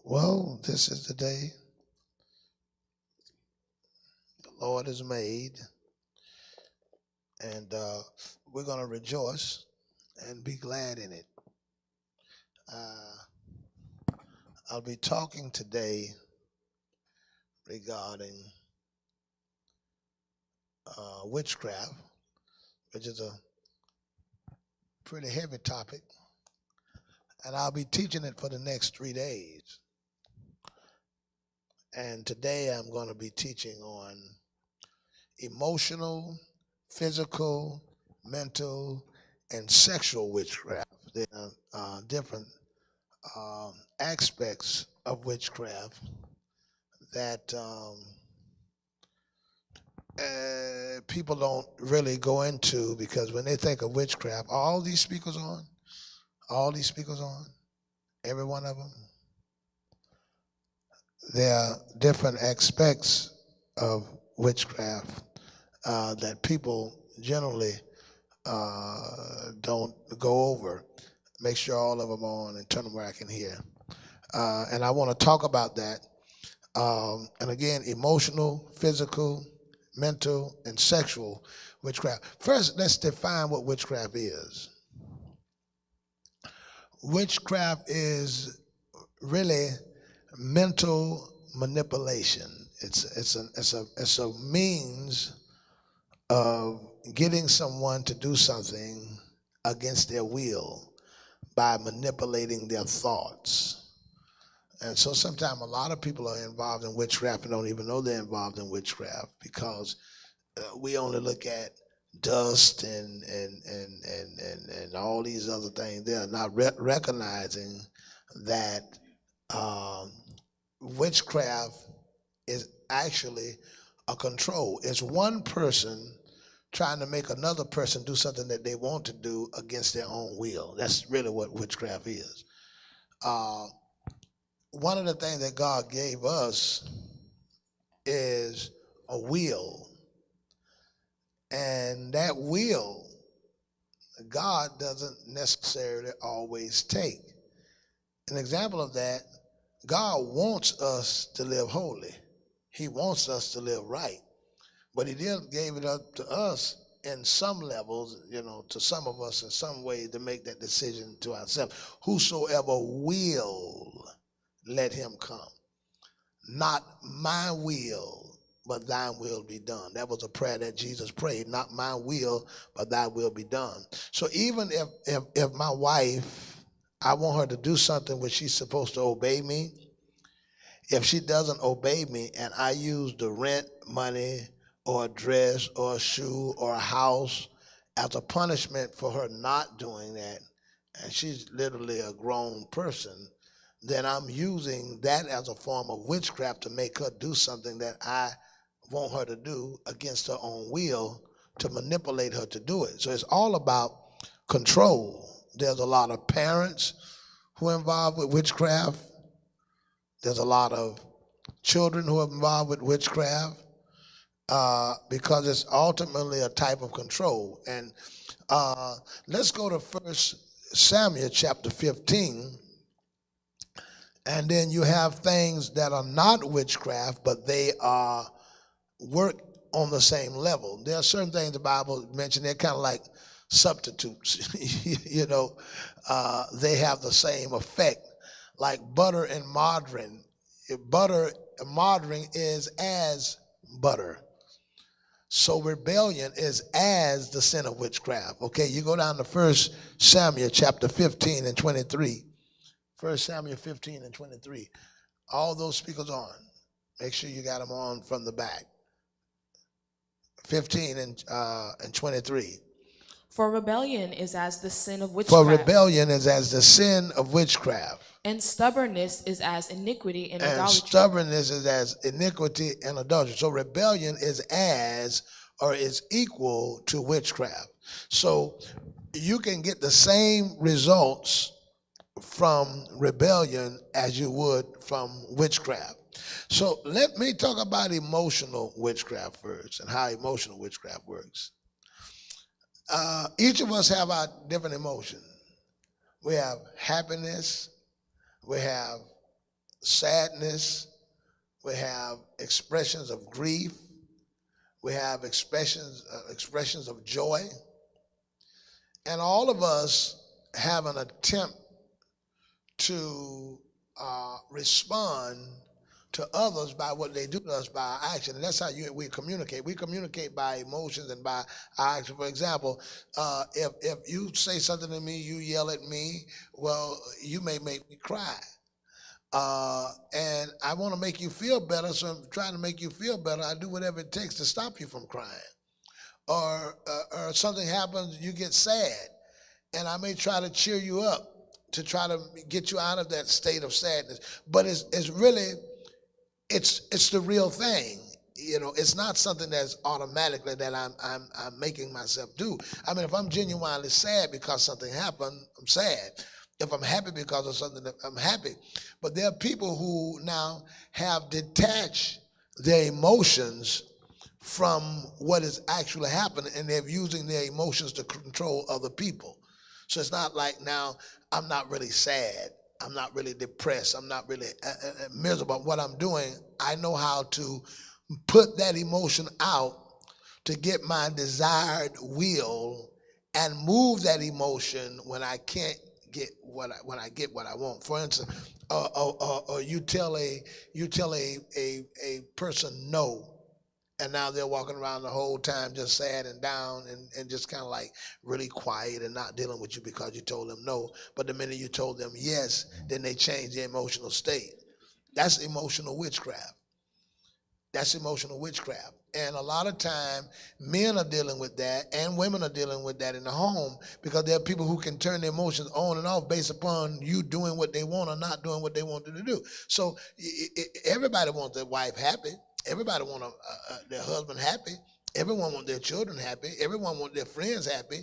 Well, this is the day the Lord has made, and we're going to rejoice and be glad in it. Uh, I'll be talking today regarding witchcraft, which is a pretty heavy topic, and I'll be teaching it for the next 3 days. And today I'm going to be teaching on emotional, physical, mental, and sexual witchcraft. There are different aspects of witchcraft that people don't really go into, because when they think of witchcraft, all these speakers on, every one of them, there are different aspects of witchcraft that people generally don't go over. Make sure all of them are on and turn them where I can hear. And I want to talk about that. And again, emotional, physical, mental, and sexual witchcraft. First, let's define what witchcraft is. Witchcraft is really mental manipulation. It's a means of getting someone to do something against their will by manipulating their thoughts. And so sometimes a lot of people are involved in witchcraft and don't even know they're involved in witchcraft, because we only look at dust and all these other things. They are not recognizing that witchcraft is actually a control. It's one person trying to make another person do something that they want to do against their own will. That's really what witchcraft is. One of the things that God gave us is a will. And that will, God doesn't necessarily always take. An example of that, God wants us to live holy. He wants us to live right. But he gave it up to us in some levels, to some of us in some way, to make that decision to ourselves. Whosoever will, let him come. Not my will, but thine will be done. That was a prayer that Jesus prayed. Not my will, but thy will be done. So even if my wife, I want her to do something which she's supposed to obey me, if she doesn't obey me and I use the rent money or a dress or a shoe or a house as a punishment for her not doing that, and she's literally a grown person, then I'm using that as a form of witchcraft to make her do something that I want her to do against her own will, to manipulate her to do it. So it's all about control. There's a lot of parents who are involved with witchcraft. There's a lot of children who are involved with witchcraft, because it's ultimately a type of control. And let's go to 1 Samuel chapter 15. And then you have things that are not witchcraft, but they are work on the same level. There are certain things the Bible mentioned, they're kind of like substitutes. They have the same effect, like butter and margarine. Butter and margarine is as butter. So rebellion is as the sin of witchcraft. Okay, you go down to 1 Samuel chapter 15 and 23. 1 Samuel 15 and 23. All those speakers on. Make sure you got them on from the back. 15 and 23. For rebellion is as the sin of witchcraft. For rebellion is as the sin of witchcraft. And stubbornness is as iniquity and idolatry. And stubbornness is as iniquity and adultery. So rebellion is as, or is equal to witchcraft. So you can get the same results from rebellion as you would from witchcraft. So let me talk about emotional witchcraft first, and how emotional witchcraft works. Each of us have our different emotions. We have happiness, we have sadness, we have expressions of grief, we have expressions of joy, and all of us have an attempt to respond to others by what they do to us by our action. And that's how we communicate. We communicate by emotions and by our action. For example, if you say something to me, you yell at me, well, you may make me cry. And I want to make you feel better, so I'm trying to make you feel better. I do whatever it takes to stop you from crying. Or something happens, you get sad, and I may try to cheer you up to try to get you out of that state of sadness. But it's really, it's the real thing. You know, it's not something that's automatically that I'm making myself do. I mean, if I'm genuinely sad because something happened, I'm sad. If I'm happy because of something, I'm happy. But there are people who now have detached their emotions from what is actually happening, and they're using their emotions to control other people. So it's not like now I'm not really sad, I'm not really depressed, I'm not really miserable. What I'm doing, I know how to put that emotion out to get my desired will and move that emotion when I can't get what I want. For instance, you tell a person no, and now they're walking around the whole time just sad and down and just kind of like really quiet and not dealing with you because you told them no. But the minute you told them yes, then they change their emotional state. That's emotional witchcraft. That's emotional witchcraft. And a lot of time, men are dealing with that and women are dealing with that in the home because there are people who can turn their emotions on and off based upon you doing what they want or not doing what they want to do. So everybody wants their wife happy. Everybody wants their husband happy. Everyone wants their children happy. Everyone wants their friends happy.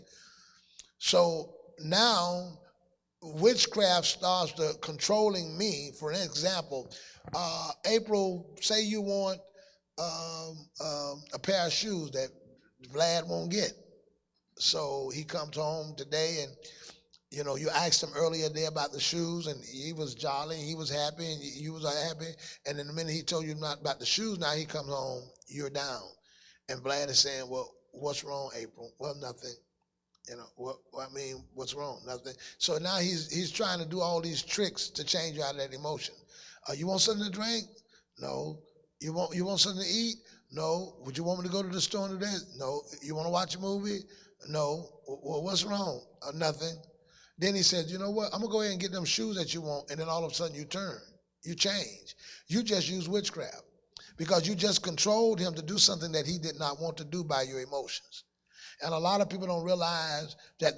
So now witchcraft starts to controlling me. For an example, April, say you want a pair of shoes that Vlad won't get. So he comes home today and you asked him earlier today about the shoes, and he was jolly, he was happy, and you was happy. And then the minute he told you not about the shoes, now he comes home, you're down. And Vlad is saying, well, what's wrong, April? Well, nothing. What's wrong? Nothing. So now he's trying to do all these tricks to change you out of that emotion. You want something to drink? No. You want something to eat? No. Would you want me to go to the store and do that? No. You want to watch a movie? No. Well, what's wrong? Nothing. Then he said, you know what? I'm going to go ahead and get them shoes that you want, and then all of a sudden you change. You just use witchcraft because you just controlled him to do something that he did not want to do by your emotions. And a lot of people don't realize that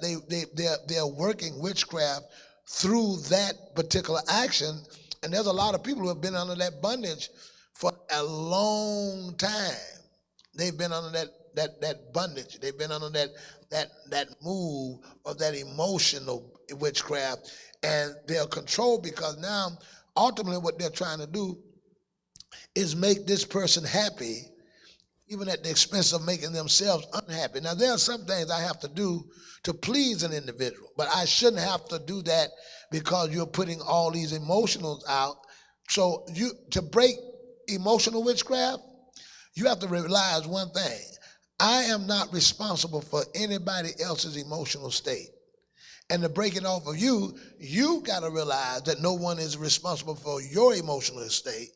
they're working witchcraft through that particular action. And there's a lot of people who have been under that bondage for a long time. They've been under that bondage. They've been under that move of that emotional witchcraft, and they're controlled because now ultimately what they're trying to do is make this person happy, even at the expense of making themselves unhappy. Now, there are some things I have to do to please an individual, but I shouldn't have to do that because you're putting all these emotions out. So to break emotional witchcraft, you have to realize one thing. I am not responsible for anybody else's emotional state. And to break it off of you, you got to realize that no one is responsible for your emotional state.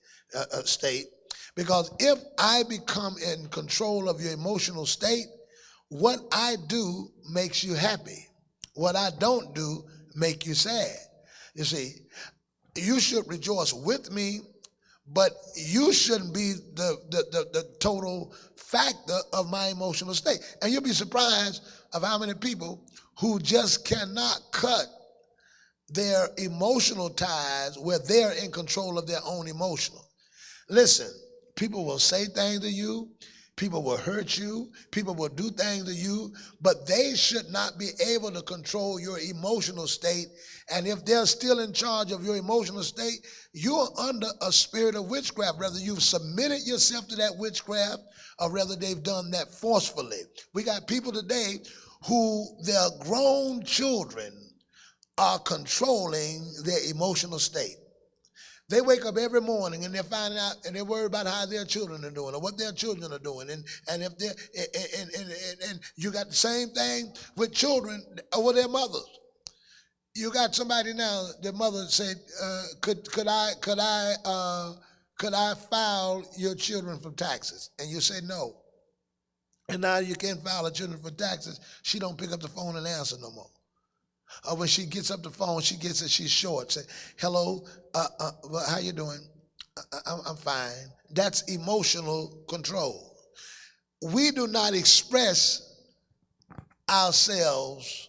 Because if I become in control of your emotional state, what I do makes you happy. What I don't do make you sad. You see, you should rejoice with me, but you shouldn't be the total factor of my emotional state. And you'll be surprised of how many people who just cannot cut their emotional ties where they're in control of their own emotional. Listen, people will say things to you, people will hurt you, people will do things to you, but they should not be able to control your emotional state. And if they're still in charge of your emotional state, you're under a spirit of witchcraft, whether you've submitted yourself to that witchcraft or whether they've done that forcefully. We got people today who their grown children are controlling their emotional state. They wake up every morning and they're finding out and they're worried about how their children are doing or what their children are doing. And if they're and you got the same thing with children over their mothers. You got somebody now, their mother said, could I file your children for taxes? And you say no. And now you can't file her children for taxes. She don't pick up the phone and answer no more. Or when she gets up the phone, she gets it, she's short. Say, hello, well, how you doing? I'm fine. That's emotional control. We do not express ourselves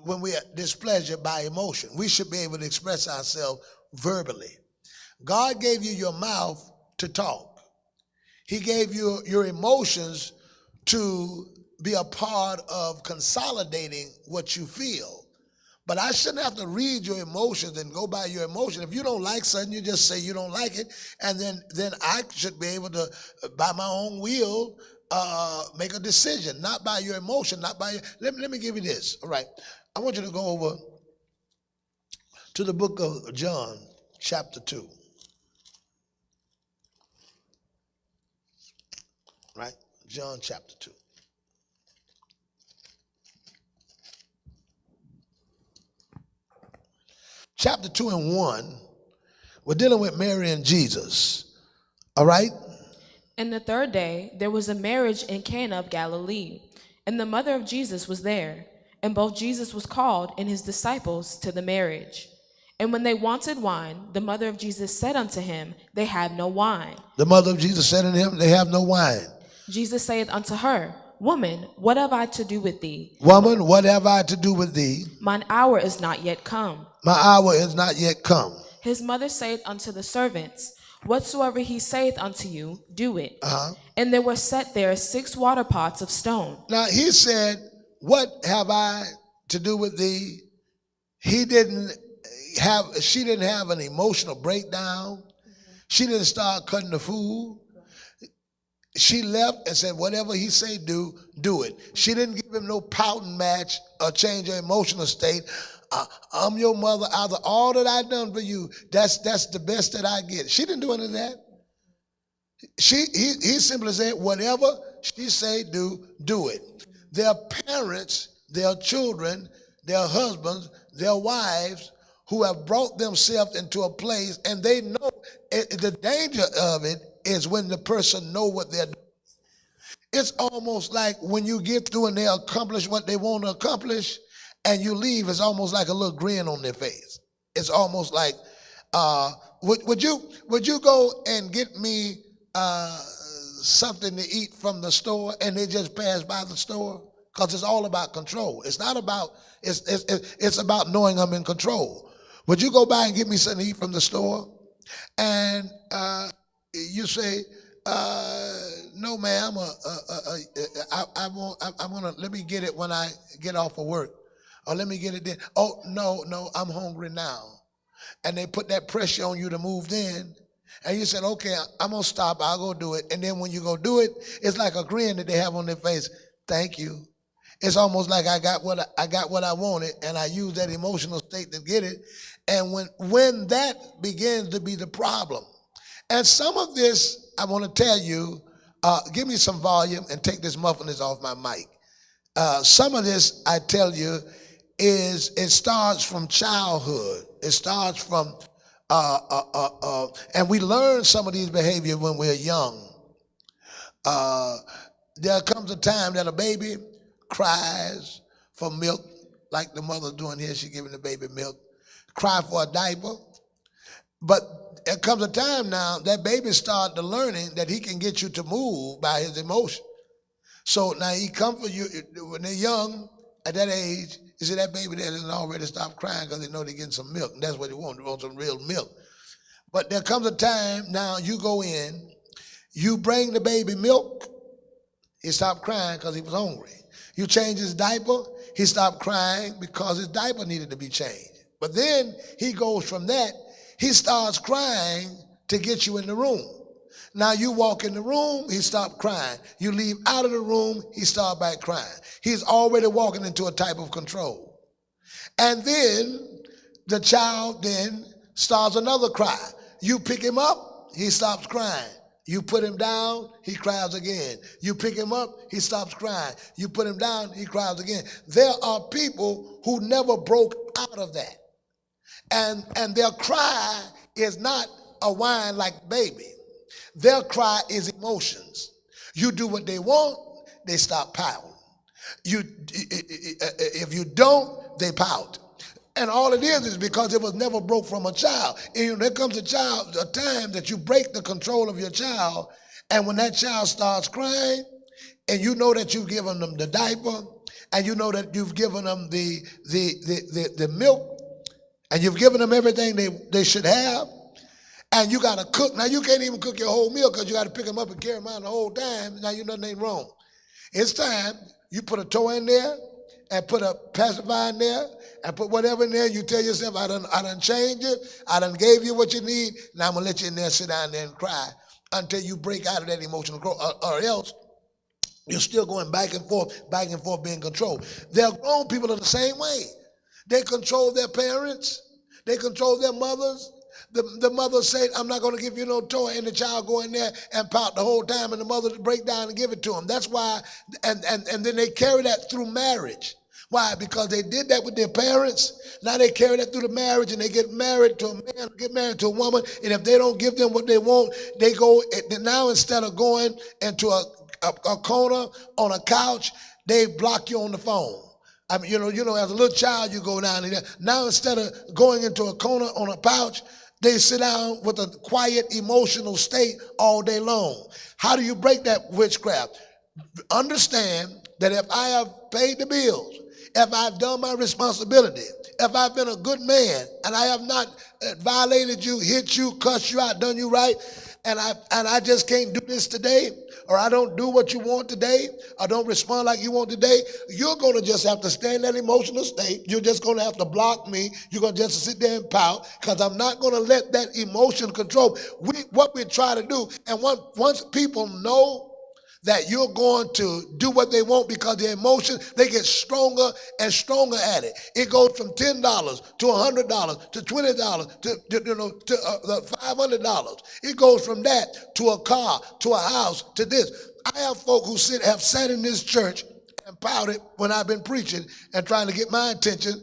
when we are displeasure by emotion. We should be able to express ourselves verbally. God gave you your mouth to talk. He gave you your emotions to be a part of consolidating what you feel. But I shouldn't have to read your emotions and go by your emotion. If you don't like something, you just say you don't like it, and then I should be able to, by my own will, make a decision, not by your emotion, not by your, let me give you this. All right. I want you to go over to the book of John, chapter 2. Right? John chapter 2. Chapter 2 and 1, we're dealing with Mary and Jesus. All right? And the third day, there was a marriage in Cana of Galilee, and the mother of Jesus was there. And both Jesus was called and his disciples to the marriage. And when they wanted wine, the mother of Jesus said unto him, they have no wine. The mother of Jesus said unto him, they have no wine. Jesus saith unto her, Woman, what have I to do with thee? Woman, what have I to do with thee? Mine hour is not yet come. My hour is not yet come. His mother saith unto the servants, Whatsoever he saith unto you, do it. And there were set there 6 water pots of stone. Now he said, what have I to do with thee? She didn't have an emotional breakdown. She didn't start cutting the food. She left and said, whatever he say do it. She didn't give him no pouting match or change her emotional state. I'm your mother. Out of all that I've done for you, that's the best that I get. She didn't do any of that. He simply said, whatever she say do it. Their parents, their children, their husbands, their wives, who have brought themselves into a place, and they know the danger of it is when the person know what they're doing. It's almost like when you get through and they accomplish what they want to accomplish, and you leave, it's almost like a little grin on their face. It's almost like, would you go and get me something to eat from the store, and they just pass by the store? Because it's all about control. It's not about, it's about knowing I'm in control. Would you go by and get me something to eat from the store? And you say, no, ma'am, I'm gonna, let me get it when I get off of work. Or let me get it then. Oh, no, I'm hungry now. And they put that pressure on you to move in. And you said, okay, I'm going to stop. I'll go do it. And then when you go do it, it's like a grin that they have on their face. Thank you. It's almost like I got what I wanted, and I used that emotional state to get it. And when that begins to be the problem. And some of this, I want to tell you, give me some volume and take this muffin off my mic. Some of this, I tell you, it starts from childhood. It starts from, and we learn some of these behaviors when we're young. There comes a time that a baby cries for milk, like the mother's doing here. She's giving the baby milk. Cry for a diaper. But there comes a time now that baby starts to learning that he can get you to move by his emotion. So now he come for you when they're young, at that age. You see that baby there doesn't already stop crying because they know they're getting some milk. And that's what they want. They want some real milk. But there comes a time now you go in, you bring the baby milk, he stopped crying because he was hungry. You change his diaper, he stopped crying because his diaper needed to be changed. But then he goes from that, he starts crying to get you in the room. Now you walk in the room, he stopped crying. You leave out of the room, he starts back crying. He's already walking into a type of control. And then the child then starts another cry. You pick him up, he stops crying. You put him down, he cries again. You pick him up, he stops crying. You put him down, he cries again. There are people who never broke out of that. And their cry is not a whine like baby. Their cry is emotions. You do what they want, they stop pouting. If you don't, they pout. And all it is because it was never broke from a child. And there comes a time that you break the control of your child, and when that child starts crying, and you know that you've given them the diaper, and you know that you've given them the milk, and you've given them everything they should have, and you got to cook. Now, you can't even cook your whole meal because you got to pick them up and carry them out the whole time. Now, you know nothing ain't wrong. It's time you put a toy in there and put a pacifier in there and put whatever in there. You tell yourself, I done changed it. I done gave you what you need. Now I'm going to let you in there, sit down there and cry until you break out of that emotional growth, or else you're still going back and forth, being controlled. There are grown people are the same way. They control their parents. They control their mothers. The mother said, I'm not going to give you no toy, and the child go in there and pout the whole time, and the mother break down and give it to them. That's why, and then they carry that through marriage. Why? Because they did that with their parents. Now they carry that through the marriage, and they get married to a man, get married to a woman, and if they don't give them what they want, they go, now instead of going into a corner on a couch, they block you on the phone. I mean, you know, as a little child, you go down there. Now instead of going into a corner on a couch, they sit down with a quiet, emotional state all day long. How do you break that witchcraft? Understand that if I have paid the bills, if I've done my responsibility, if I've been a good man, and I have not violated you, hit you, cussed you out, done you right, and I just can't do this today, or I don't do what you want today, or don't respond like you want today, you're going to just have to stay in that emotional state. You're just going to have to block me. You're going to just sit there and pout, because I'm not going to let that emotion control. What we try to do, and once people know that you're going to do what they want because their emotion, they get stronger and stronger at it. It goes from $10 to $100 to $20 to $500. It goes from that to a car, to a house, to this. I have folk who have sat in this church and pouted when I've been preaching and trying to get my attention,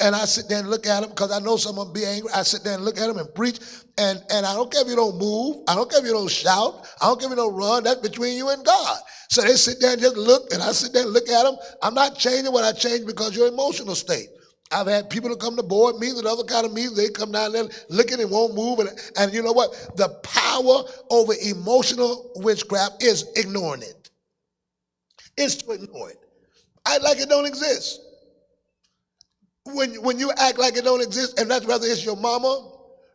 and I sit there and look at them because I know some of them be angry. I sit there and look at them and preach, and I don't care if you don't move. I don't care if you don't shout. I don't care if you don't run. That's between you and God. So they sit there and just look, and I sit there and look at them. I'm not changing what I changed because of your emotional state. I've had people that come to board meetings and other kind of meetings. They come down there looking and won't move. And you know what? The power over emotional witchcraft is ignoring it. It's to ignore it. Act like it don't exist. When you act like it don't exist, and that's whether it's your mama,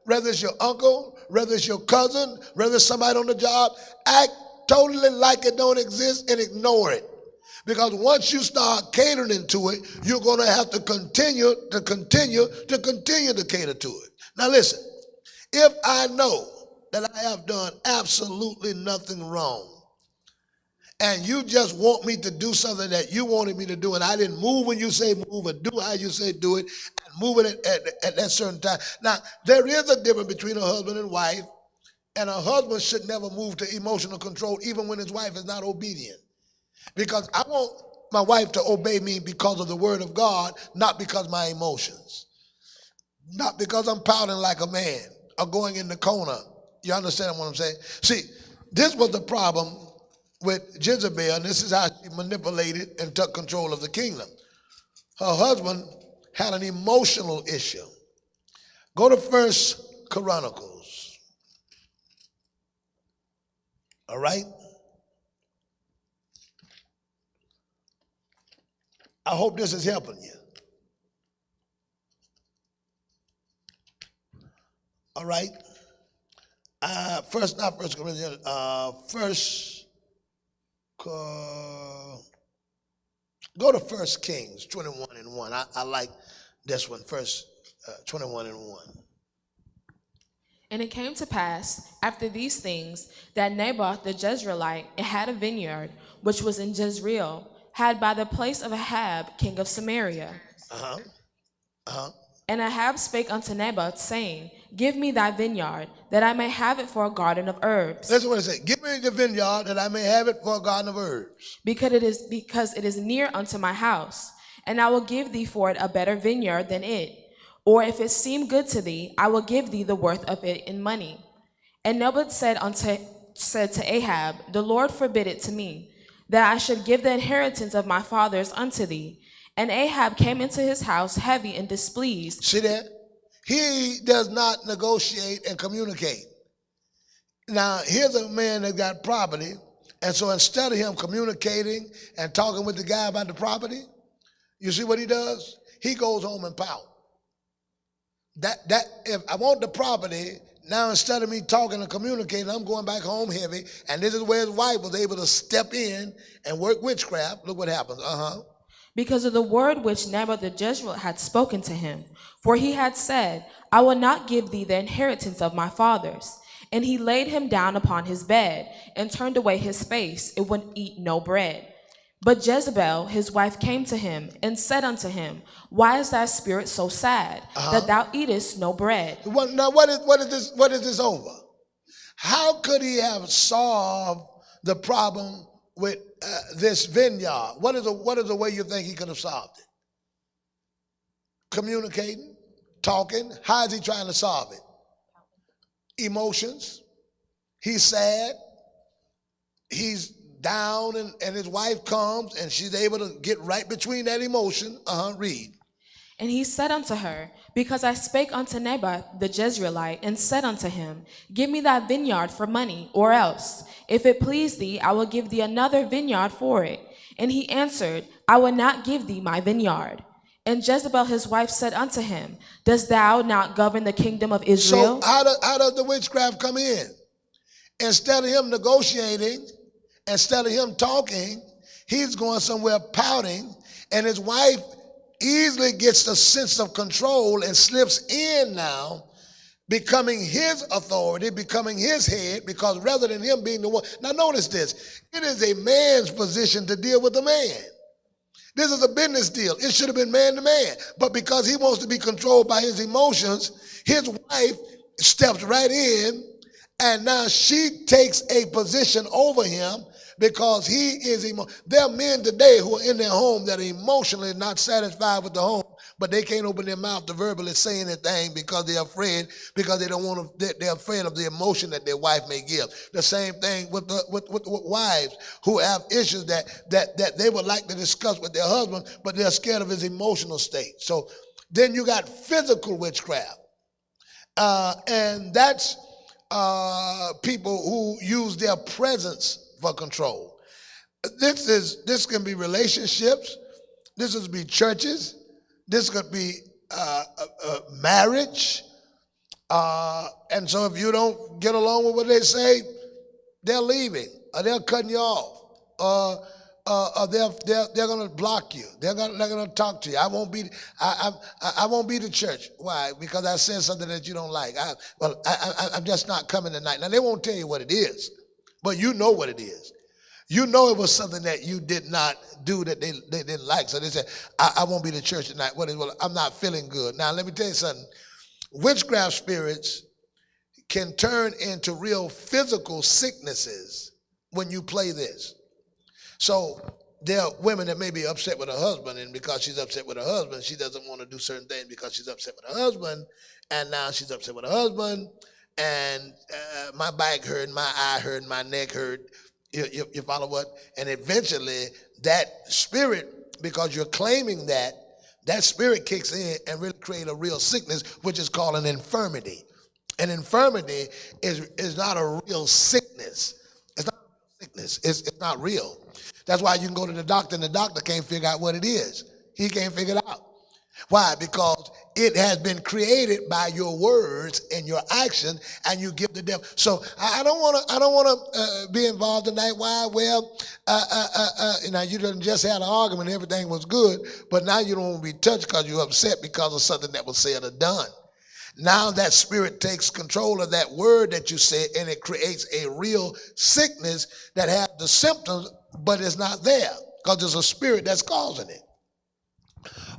whether it's your uncle, whether it's your cousin, whether it's somebody on the job, act totally like it don't exist and ignore it. Because once you start catering to it, you're going to have to continue to cater to it. Now listen, if I know that I have done absolutely nothing wrong, and you just want me to do something that you wanted me to do, and I didn't move when you say move, or do how you say do it, and move it at that certain time. Now, there is a difference between a husband and wife, and a husband should never move to emotional control even when his wife is not obedient. Because I want my wife to obey me because of the word of God, not because of my emotions. Not because I'm pouting like a man or going in the corner. You understand what I'm saying? See, this was the problem with Jezebel, and this is how she manipulated and took control of the kingdom. Her husband had an emotional issue. Go to 1 Chronicles. All right? I hope this is helping you. All right? Not First Corinthians, go to 1 Kings 21:1. I like this one, 21:1. And it came to pass, after these things, that Naboth the Jezreelite had a vineyard, which was in Jezreel, had by the place of Ahab, king of Samaria. And Ahab spake unto Naboth, saying, give me thy vineyard, that I may have it for a garden of herbs. Listen what it says. Give me the vineyard that I may have it for a garden of herbs. Because it is near unto my house, and I will give thee for it a better vineyard than it. Or if it seem good to thee, I will give thee the worth of it in money. And Naboth said to Ahab, the Lord forbid it to me, that I should give the inheritance of my fathers unto thee. And Ahab came into his house heavy and displeased. See that? He does not negotiate and communicate. Now, here's a man that got property, and so instead of him communicating and talking with the guy about the property, you see what he does? He goes home and pout. That if I want the property, now instead of me talking and communicating, I'm going back home heavy, and this is where his wife was able to step in and work witchcraft. Look what happens. Because of the word which Naboth the Jezreel had spoken to him. For he had said, I will not give thee the inheritance of my fathers. And he laid him down upon his bed, and turned away his face, and would eat no bread. But Jezebel, his wife, came to him, and said unto him, Why is thy spirit so sad, that thou eatest no bread? Now, what is this over? How could he have solved the problem with this vineyard? What is the way you think he could have solved it? Communicating, talking. How is he trying to solve it? Emotions. He's sad. He's down, and his wife comes, and she's able to get right between that emotion. Read. And he said unto her, Because I spake unto Naboth the Jezreelite, and said unto him, Give me thy vineyard for money, or else, if it please thee, I will give thee another vineyard for it. And he answered, I will not give thee my vineyard. And Jezebel his wife said unto him, Dost thou not govern the kingdom of Israel? So how does the witchcraft come in? Instead of him negotiating, instead of him talking, he's going somewhere pouting, and his wife easily gets the sense of control and slips in now, becoming his authority, becoming his head, because rather than him being the one. Now notice this. It is a man's position to deal with a man. This is a business deal. It should have been man to man. But because he wants to be controlled by his emotions, his wife steps right in, and now she takes a position over him because he is there are men today who are in their home that are emotionally not satisfied with the home, but they can't open their mouth to verbally say anything because they're afraid, because they don't want to, they're afraid of the emotion that their wife may give. The same thing with wives who have issues that they would like to discuss with their husband, but they're scared of his emotional state. So then you got physical witchcraft, and that's people who use their presence for control. This can be relationships. This could be churches. This could be marriage. And so if you don't get along with what they say, they're leaving, or they're cutting you off, or they're going to block you. They're going to talk to you. I won't be to church. Why? Because I said something that you don't like. I'm just not coming tonight. Now they won't tell you what it is, but you know what it is. You know it was something that you did not do that they didn't like. So they said, I won't be to church tonight. What is? Well, I'm not feeling good. Now let me tell you something. Witchcraft spirits can turn into real physical sicknesses when you play this. So there are women that may be upset with her husband, and because she's upset with her husband, she doesn't want to do certain things because she's upset with her husband, and now she's upset with her husband, and my back hurt, my eye hurt, my neck hurt. You follow what? And eventually that spirit, because you're claiming that spirit kicks in and really create a real sickness, which is called an infirmity. An infirmity is not a real sickness. It's not a real sickness. It's not real. That's why you can go to the doctor, and the doctor can't figure out what it is. He can't figure it out. Why? Because it has been created by your words and your action, and you give the devil. So I don't want to be involved tonight. Why? Well, now you done just had an argument, everything was good, but now you don't want to be touched because you're upset because of something that was said or done. Now that spirit takes control of that word that you said, and it creates a real sickness that has the symptoms, but it's not there because there's a spirit that's causing it.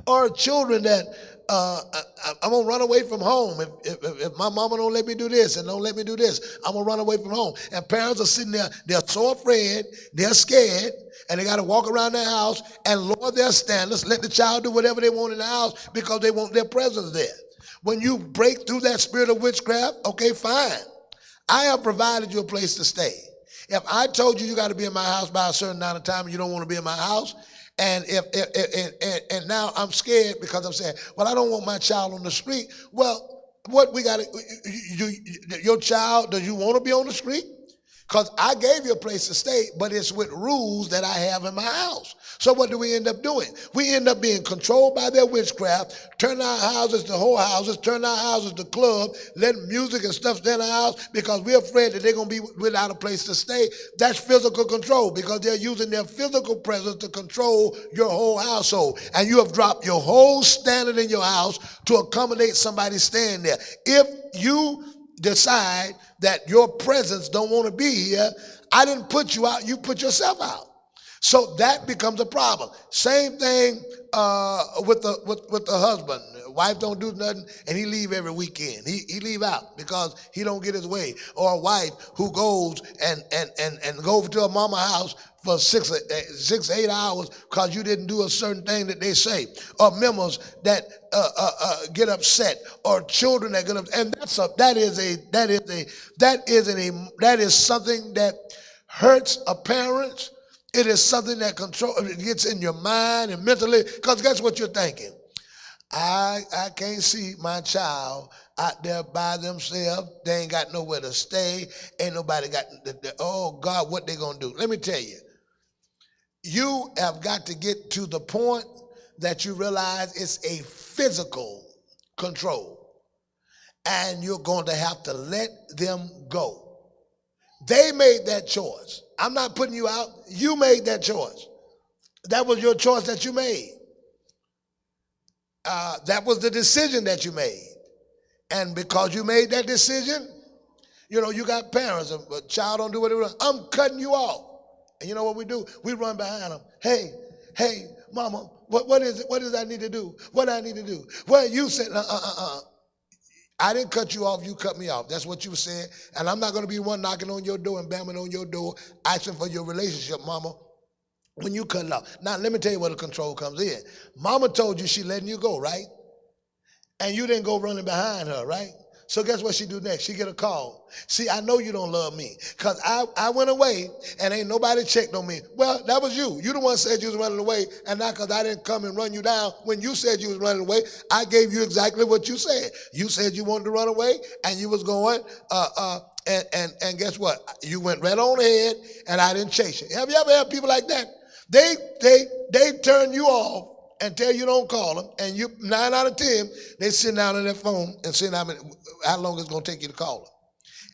Or children that I'm gonna run away from home if my mama don't let me do this and don't let me do this. I'm gonna run away from home. And parents are sitting there, they're so afraid, they're scared, and they got to walk around their house and lower their standards, let the child do whatever they want in the house because they want their presence there. When you break through that spirit of witchcraft, okay, fine. I have provided you a place to stay. If I told you you got to be in my house by a certain amount of time and you don't want to be in my house, and and now I'm scared because I'm saying, well, I don't want my child on the street. Well, what we got to, your child, does you want to be on the street? Because I gave you a place to stay, but it's with rules that I have in my house. So what do we end up doing? We end up being controlled by their witchcraft, turn our houses to whorehouses, turn our houses to club, letting music and stuff stay in our house because we're afraid that they're going to be without a place to stay. That's physical control because they're using their physical presence to control your whole household. And you have dropped your whole standard in your house to accommodate somebody staying there. If you decide that your presence don't want to be here, I didn't put you out, you put yourself out. So that becomes a problem. Same thing with the husband. Wife don't do nothing and he leave every weekend. He leave out because he don't get his way. Or a wife who goes and go to a mama house for 8 hours because you didn't do a certain thing that they say. Or members that get upset, or children that get upset. And that is something that hurts a parent. It is something that it gets in your mind and mentally, because guess what you're thinking? I can't see my child out there by themselves. They ain't got nowhere to stay. Ain't nobody got, oh God, what they gonna do? Let me tell you, you have got to get to the point that you realize it's a physical control. And you're going to have to let them go. They made that choice. I'm not putting you out. You made that choice. That was your choice that you made. That was the decision that you made. And because you made that decision, you got parents. A child don't do whatever. I'm cutting you off. And you know what we do? We run behind them. Hey, mama, what is it? What does I need to do? What I need to do? Well, you said, I didn't cut you off, you cut me off. That's what you said. And I'm not going to be one knocking on your door and banging on your door, asking for your relationship, mama, when you cut it off. Now, let me tell you where the control comes in. Mama told you she letting you go, right? And you didn't go running behind her, right? So guess what she do next? She get a call. See, I know you don't love me because I went away and ain't nobody checked on me. Well, that was you. You the one said you was running away, and not because I didn't come and run you down. When you said you was running away, I gave you exactly what you said. You said you wanted to run away, and you was going, and guess what? You went right on ahead, and I didn't chase you. Have you ever had people like that? They turn you off and tell you don't call them, and you 9 out of 10, they sit down on their phone and say how long it's going to take you to call them.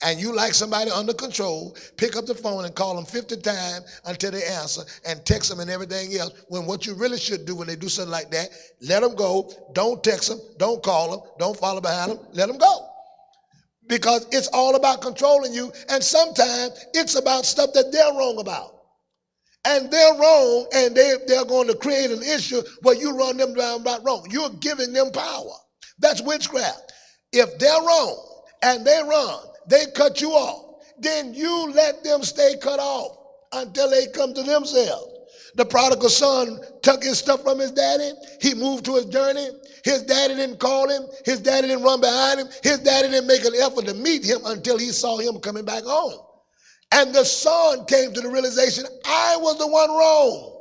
And you like somebody under control, pick up the phone and call them 50 times until they answer, and text them and everything else, when what you really should do when they do something like that, let them go, don't text them, don't call them, don't follow behind them, let them go. Because it's all about controlling you, and sometimes it's about stuff that they're wrong about. And they're wrong, and they're going to create an issue where you run them down about wrong. You're giving them power. That's witchcraft. If they're wrong and they run, they cut you off, then you let them stay cut off until they come to themselves. The prodigal son took his stuff from his daddy. He moved to his journey. His daddy didn't call him. His daddy didn't run behind him. His daddy didn't make an effort to meet him until he saw him coming back home. And the son came to the realization, I was the one wrong.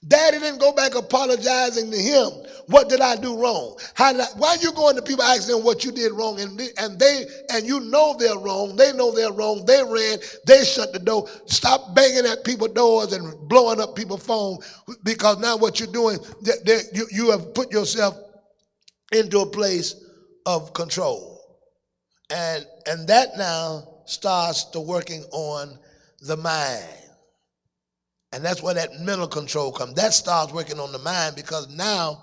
Daddy didn't go back apologizing to him. What did I do wrong? Why are you going to people asking them what you did wrong? And you know they're wrong. They know they're wrong. They ran. They shut the door. Stop banging at people's doors and blowing up people's phones, because now what you're doing, you have put yourself into a place of control. And that now starts to working on the mind. And that's where that mental control comes. That starts working on the mind, because now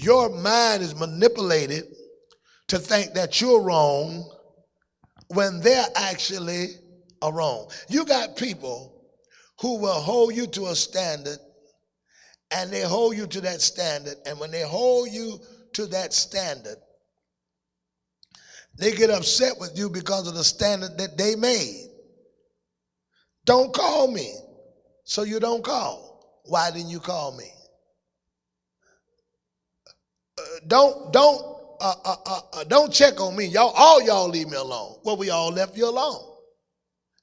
your mind is manipulated to think that you're wrong when they're actually wrong. You got people who will hold you to a standard, and they hold you to that standard, and when they hold you to that standard. They get upset with you because of the standard that they made. Don't call me. So you don't call. Why didn't you call me? Don't check on me. All y'all leave me alone. Well, we all left you alone.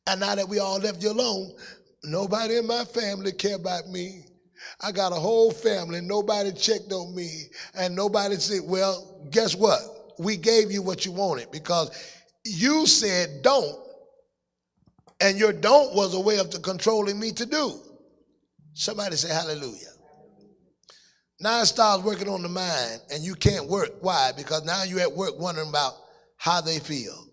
And now that we all left you alone, nobody in my family care about me. I got a whole family. Nobody checked on me. And nobody said, well, guess what? We gave you what you wanted because you said don't. And your don't was a way of controlling me to do. Somebody say hallelujah. Now it starts working on the mind and you can't work. Why? Because now you're at work wondering about how they feel.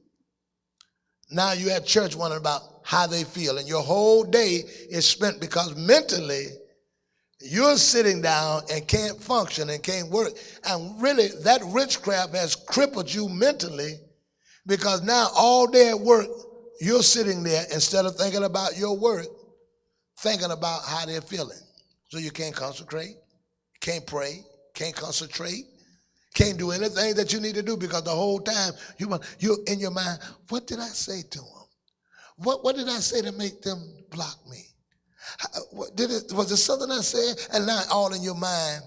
Now you're at church wondering about how they feel. And your whole day is spent because mentally you're sitting down and can't function and can't work. And really that witchcraft has crippled you mentally because now all day at work you're sitting there instead of thinking about your work, thinking about how they're feeling. So you can't concentrate, can't pray, can't concentrate, can't do anything that you need to do because the whole time you're in your mind, what did I say to them? What did I say to make them block me? Was it something I said? And now all in your mind,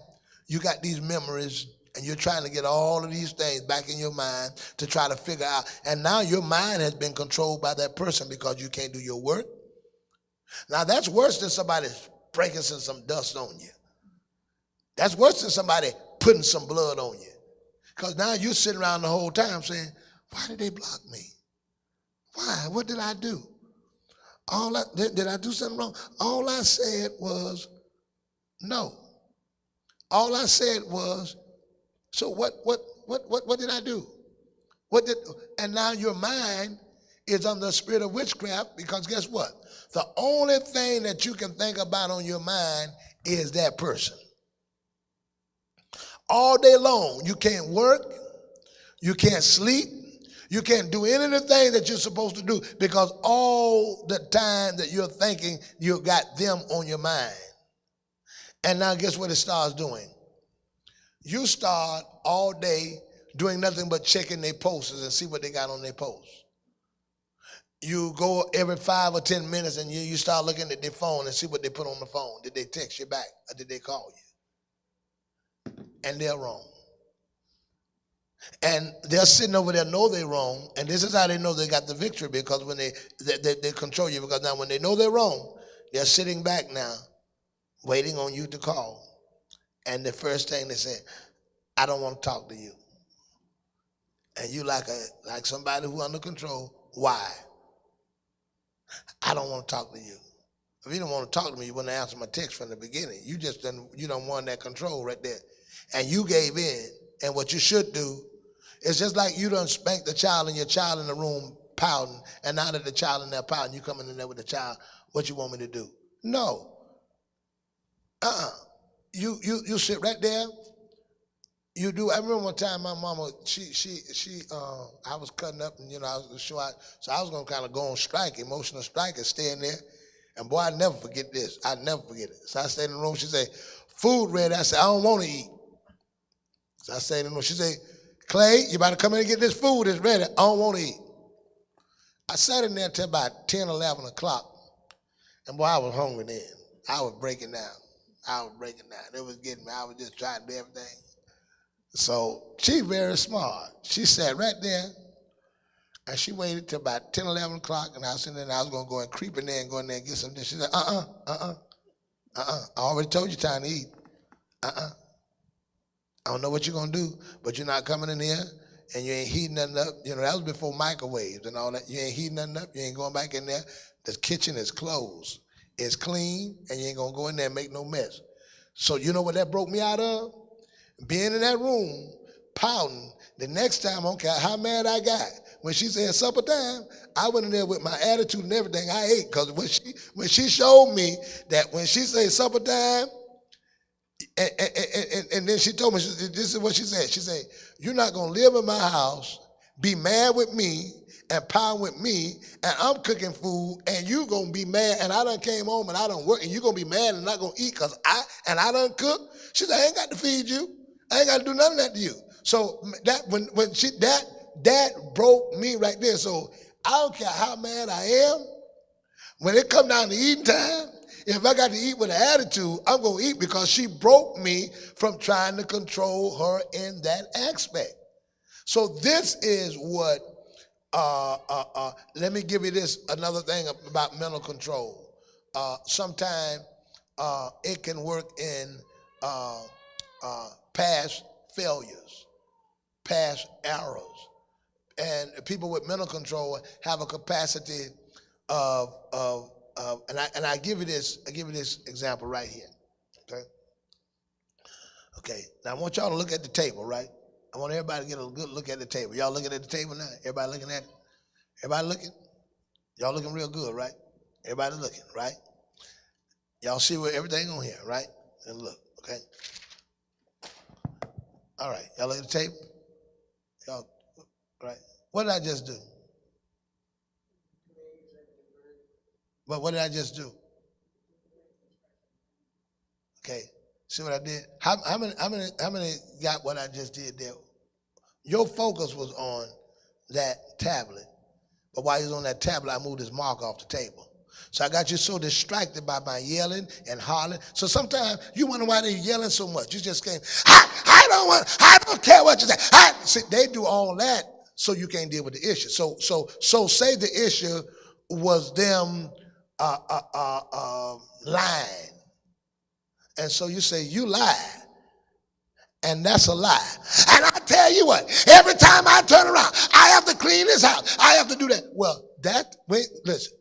you got these memories and you're trying to get all of these things back in your mind to try to figure out. And now your mind has been controlled by that person because you can't do your work. Now that's worse than somebody breaking some dust on you. That's worse than somebody putting some blood on you. Because now you're sitting around the whole time saying, why did they block me? Why? What did I do? Did I do something wrong? All I said was no. All I said was, so what did I do? And now your mind is under the spirit of witchcraft because guess what? The only thing that you can think about on your mind is that person. All day long, you can't work, you can't sleep, you can't do any of the things that you're supposed to do because all the time that you're thinking, you got them on your mind. And now guess what it starts doing? You start all day doing nothing but checking their posts and see what they got on their posts. You go every 5 or 10 minutes and you start looking at their phone and see what they put on the phone. Did they text you back or did they call you? And they're wrong. And they're sitting over there, know they're wrong, and this is how they know they got the victory because when they control you, because now when they know they're wrong, they're sitting back now, waiting on you to call. And the first thing they say, I don't want to talk to you. And you like somebody who under control. Why? I don't want to talk to you. If you don't want to talk to me, you wouldn't answer my text from the beginning. You don't want that control right there. And you gave in. And what you should do is just like you done spanked the child and your child in the room pouting, and now that the child in there pouting, you coming in there with the child, what you want me to do? No. You sit right there. You do. I remember one time my mama, I was cutting up and I was short, so I was gonna kind of go on strike, emotional strike, and stay in there. And boy, I never forget this. I never forget it. So I stayed in the room. She said, "Food ready." I said, "I don't want to eat." So I stayed in the room. She said, "Clay, you better come in and get this food. It's ready. I don't want to eat." I sat in there until about 10, 11 o'clock. And boy, I was hungry then. I was breaking down. It was getting me. I was just trying to do everything. So she very smart. She sat right there, and she waited till about 10, 11 o'clock, and I was sitting there, and I was going to go and creep in there and go in there and get something. She said, I already told you time to eat. I don't know what you're going to do, but you're not coming in here, and you ain't heating nothing up. That was before microwaves and all that. You ain't heating nothing up. You ain't going back in there. The kitchen is closed. It's clean, and you ain't going to go in there and make no mess. So you know what that broke me out of? Being in that room, pouting. The next time, I don't care how mad I got. When she said supper time, I went in there with my attitude and everything. I ate, because when she showed me that when she said supper time, and then she told me, this is what she said. She said, "You're not going to live in my house, be mad with me, and pound with me, and I'm cooking food, and you going to be mad, and I done came home, and I done work, and you going to be mad and not going to eat because I done cook." She said, "I ain't got to feed you. I ain't got to do none of that to you. So that when she that broke me right there. So I don't care how mad I am. When it come down to eating time, if I got to eat with an attitude, I'm going to eat because she broke me from trying to control her in that aspect. So this is what, let me give you this, another thing about mental control. Sometimes it can work in past failures, past errors. And people with mental control have a capacity and I give you this example right here. Okay. Okay. Now I want y'all to look at the table, right? I want everybody to get a good look at the table. Y'all looking at the table now? Everybody looking at it? Everybody looking? Y'all looking real good, right? Everybody looking, right? Y'all see where everything on here, right? And look, okay. All right. Y'all look at the table? Y'all, right? What did I just do? But what did I just do? Okay. See what I did? How many got what I just did there? Your focus was on that tablet. But while you was on that tablet, I moved this mark off the table. So I got you so distracted by my yelling and hollering. So sometimes you wonder why they're yelling so much. You just can't, I don't care what you say. See, they do all that so you can't deal with the issue. So say the issue was them lying. And so you say, you lie. And that's a lie. And I tell you what, every time I turn around, I have to clean this house. I have to do that. Well, listen,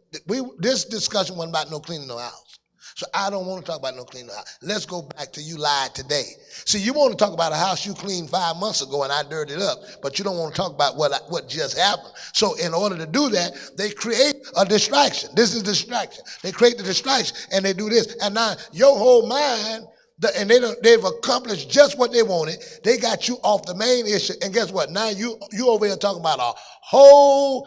this discussion wasn't about no cleaning no house. So I don't want to talk about no cleaning no house. Let's go back to you lied today. See, you want to talk about a house you cleaned 5 months ago and I dirtied it up, but you don't want to talk about what just happened. So in order to do that, they create a distraction. This is distraction. They create the distraction and they do this. And now your whole mind, and they've accomplished just what they wanted. They got you off the main issue. And guess what? Now you over here talking about a whole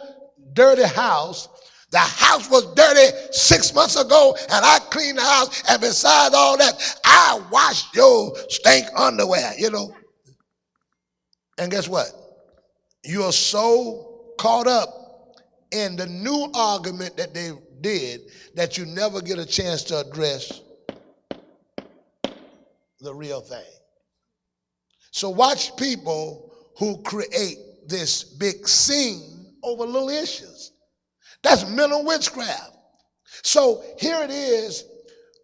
dirty house. The house was dirty 6 months ago, and I cleaned the house. And besides all that, I washed your stink underwear, And guess what? You are so caught up in the new argument that they did that you never get a chance to address the real thing. So watch people who create this big scene over little issues. That's mental witchcraft. So here it is.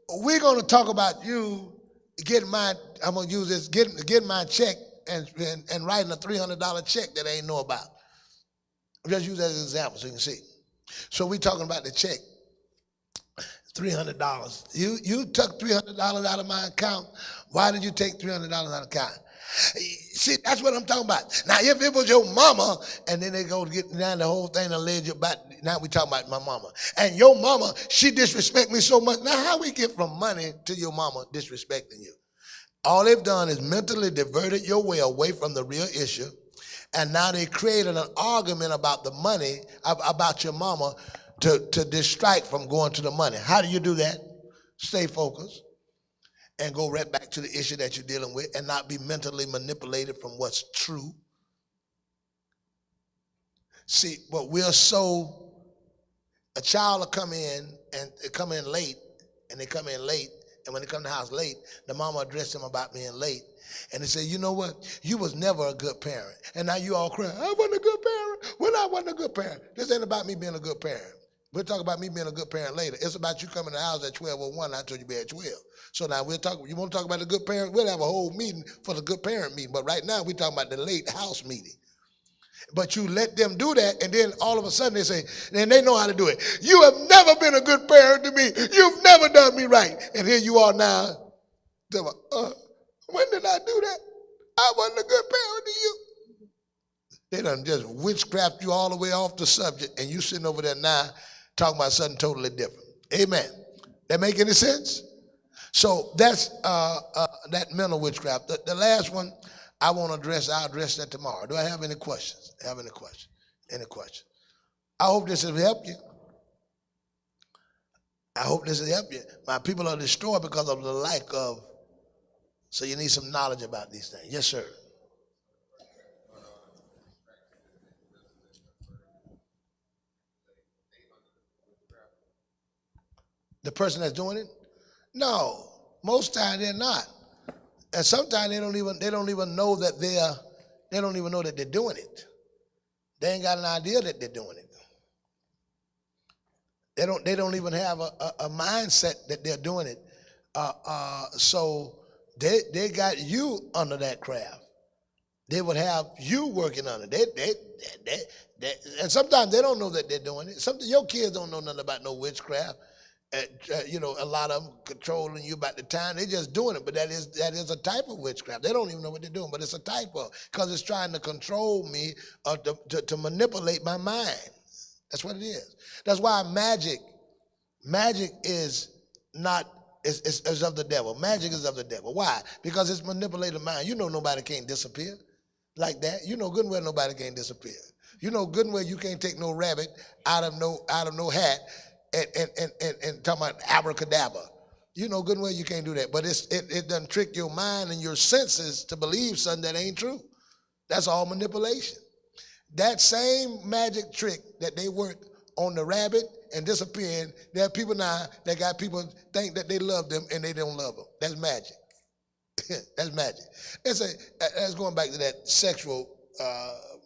We're going to talk about you getting I'm going to use this, getting my check and writing a $300 check that I ain't know about. I'll just use that as an example so you can see. So we're talking about the check. $300. You took $300 out of my account. Why did you take $300 out of the account? See, that's what I'm talking about. Now, if it was your mama, and then they go get down the whole thing and led you back. Now we talking about my mama. And your mama, she disrespect me so much. Now, how we get from money to your mama disrespecting you? All they've done is mentally diverted your way away from the real issue. And now they created an argument about the money, about your mama, to distract from going to the money. How do you do that? Stay focused and go right back to the issue that you're dealing with and not be mentally manipulated from what's true. See, but a child will come in and they come in late, and when they come to the house late, the mama addressed them about being late. And they say, you know what? You was never a good parent. And now you all crying, I wasn't a good parent. Well, I wasn't a good parent. This ain't about me being a good parent. We'll talk about me being a good parent later. It's about you coming to the house at 12:01. I told you to be at 12. So now you want to talk about the good parent? We'll have a whole meeting for the good parent meeting. But right now we're talking about the late house meeting. But you let them do that, and then all of a sudden they say, and they know how to do it. You have never been a good parent to me. You've never done me right. And here you are now. When did I do that? I wasn't a good parent to you. They done just witchcraft you all the way off the subject, and you sitting over there now talking about something totally different. Amen. That make any sense? So that's that mental witchcraft. The last one I want to address, I'll address that tomorrow. Do I have any questions? Any questions? I hope this will help you. My people are destroyed because of the lack of So you need some knowledge about these things. Yes, sir. The person that's doing it? No, most times they're not, and sometimes they don't even know that they don't even know that they're doing it. They ain't got an idea that they're doing it. They don't even have a mindset that they're doing it. So they got you under that craft. They would have you working on it. And sometimes they don't know that they're doing it. Sometimes your kids don't know nothing about no witchcraft. A lot of them controlling you about the time. They're just doing it, but that is a type of witchcraft. They don't even know what they're doing, but it's a type of, because it's trying to control me or to manipulate my mind. That's what it is. That's why magic is not is of the devil. Magic is of the devil. Why? Because it's manipulated mind. You know nobody can't disappear like that. You know good and well nobody can't disappear. You know good and well you can't take no rabbit out of no hat and talking about abracadabra. You know good and well you can't do that. But it doesn't trick your mind and your senses to believe something that ain't true. That's all manipulation. That same magic trick that they work on the rabbit and disappearing, there are people now that got people think that they love them and they don't love them. That's magic. That's magic. That's going back to that sexual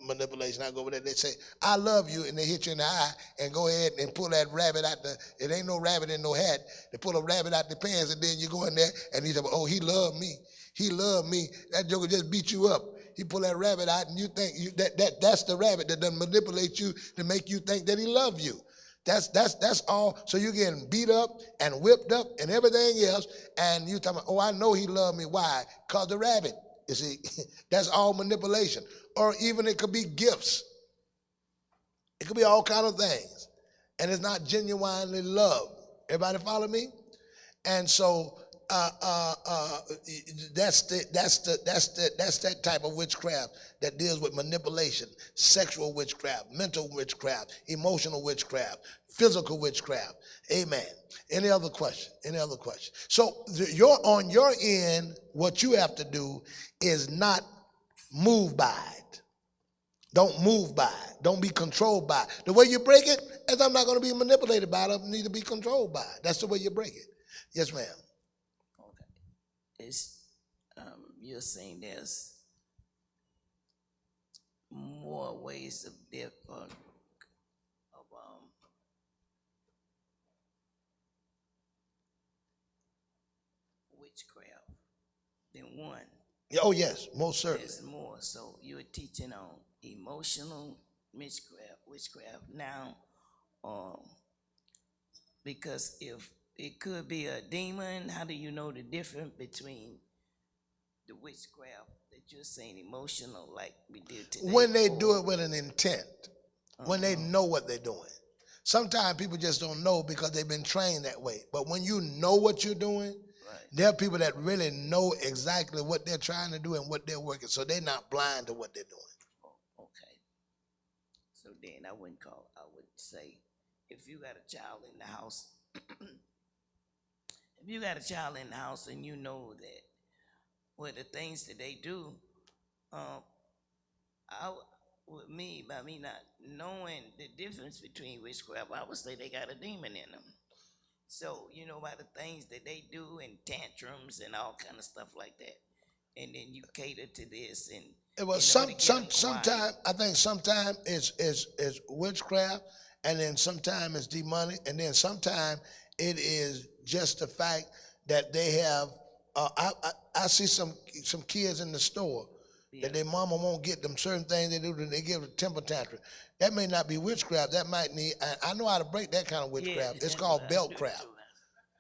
manipulation. I go over there. They say, "I love you," and they hit you in the eye and go ahead and pull that rabbit out the. It ain't no rabbit in no hat. They pull a rabbit out the pants, and then you go in there and he say, "Oh, he loved me. He loved me." That joker just beat you up. He pull that rabbit out, and you think that's the rabbit that doesn't manipulate you to make you think that he loved you. That's all. So you're getting beat up and whipped up and everything else, and you talking about, "Oh, I know he loved me." Why? Because the rabbit. You see, that's all manipulation. Or even it could be gifts. It could be all kind of things, and it's not genuinely love. Everybody follow me? And so that's that type of witchcraft that deals with manipulation, sexual witchcraft, mental witchcraft, emotional witchcraft, physical witchcraft. Amen. Any other question? Any other question? So on your end, what you have to do is not move by it. Don't move by it. Don't be controlled by it. The way you break it is I'm not going to be manipulated by it. I need to be controlled by it. That's the way you break it. Yes, ma'am. You're saying there's more ways of witchcraft than one. Oh yes, most certainly. There's more. So you're teaching on emotional witchcraft now, because if it could be a demon, how do you know the difference between the witchcraft that you're saying emotional, like we did today? When they do it with an intent, when they know what they're doing. Sometimes people just don't know because they've been trained that way. But when you know what you're doing, right, there are people that really know exactly what they're trying to do and what they're working, so they're not blind to what they're doing. Oh, okay. So then I would say, if you got a child in the house, if you got a child in the house and you know that the things that they do, by me not knowing the difference between witchcraft, I would say they got a demon in them. So, by the things that they do and tantrums and all kind of stuff like that. And then you cater to this and it was sometimes I think sometimes it's witchcraft, and then sometimes it's demonic, and then sometimes it is just the fact that they have I see some kids in the store that their mama won't get them certain things they do, they give a temper tantrum. That may not be witchcraft. That might need, I know how to break that kind of witchcraft. It's called belt craft.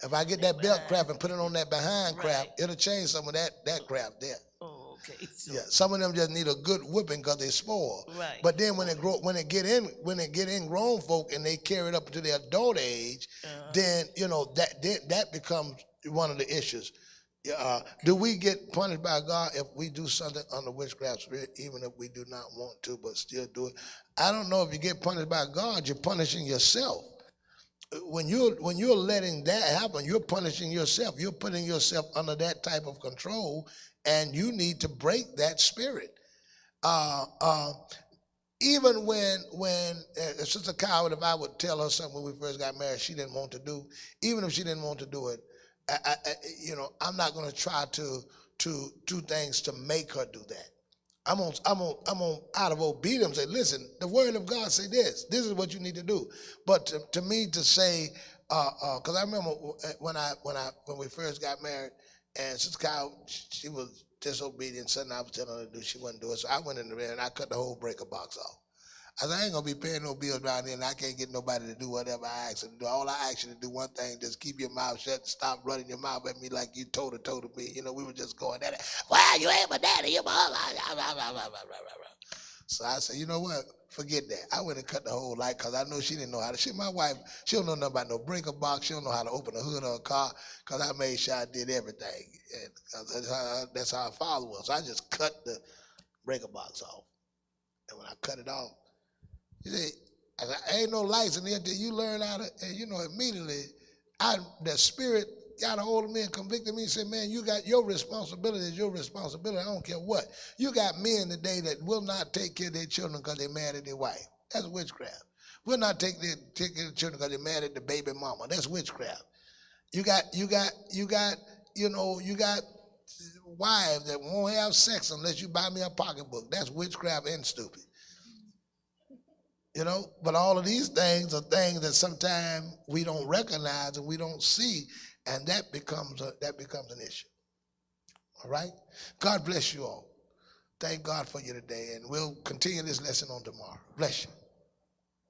If I get that belt craft and put it on that behind craft, it'll change some of that craft there. Oh, okay. So, yeah, some of them just need a good whipping because they spoil. Right. But then when it get in grown folk and they carry it up to their adult age, then that becomes one of the issues. Do we get punished by God if we do something under witchcraft spirit, even if we do not want to, but still do it? I don't know if you get punished by God, you're punishing yourself. When you're letting that happen, you're punishing yourself. You're putting yourself under that type of control, and you need to break that spirit. Uh, uh, Even when Sister Cowart, if I would tell her something when we first got married, she didn't want to do. Even if she didn't want to do it, I'm not going to try to do things to make her do that. I'm on out of obedience say, listen, the word of God say this. This is what you need to do. But to me to say, because I remember when we first got married, and Sister Kyle, she was disobedient. Something I was telling her to do, she wouldn't do it. So I went in there and I cut the whole breaker box off. I said, I ain't gonna be paying no bills around here, and I can't get nobody to do whatever I ask her to do. All I ask you to do one thing, just keep your mouth shut and stop running your mouth at me like you toe to me. We were just going at it. Well, you ain't my daddy, you my. So I said, you know what? Forget that. I went and cut the whole light because I know she didn't know how to. My wife, she don't know nothing about no breaker box. She don't know how to open the hood of a car because I made sure I did everything. And that's how her father was. So I just cut the breaker box off. And when I cut it off, you see, I said, ain't no lights in there until you learn how to, and immediately, that spirit got a hold of me and convicted me and said, man, you got your responsibility is your responsibility. I don't care what. You got men today that will not take care of their children because they're mad at their wife. That's witchcraft. Will not take care of their children because they're mad at the baby mama. That's witchcraft. You got wives that won't have sex unless you buy me a pocketbook. That's witchcraft and stupid. But all of these things are things that sometimes we don't recognize and we don't see, and that becomes an issue. All right? God bless you all. Thank God for you today, and we'll continue this lesson on tomorrow. Bless you.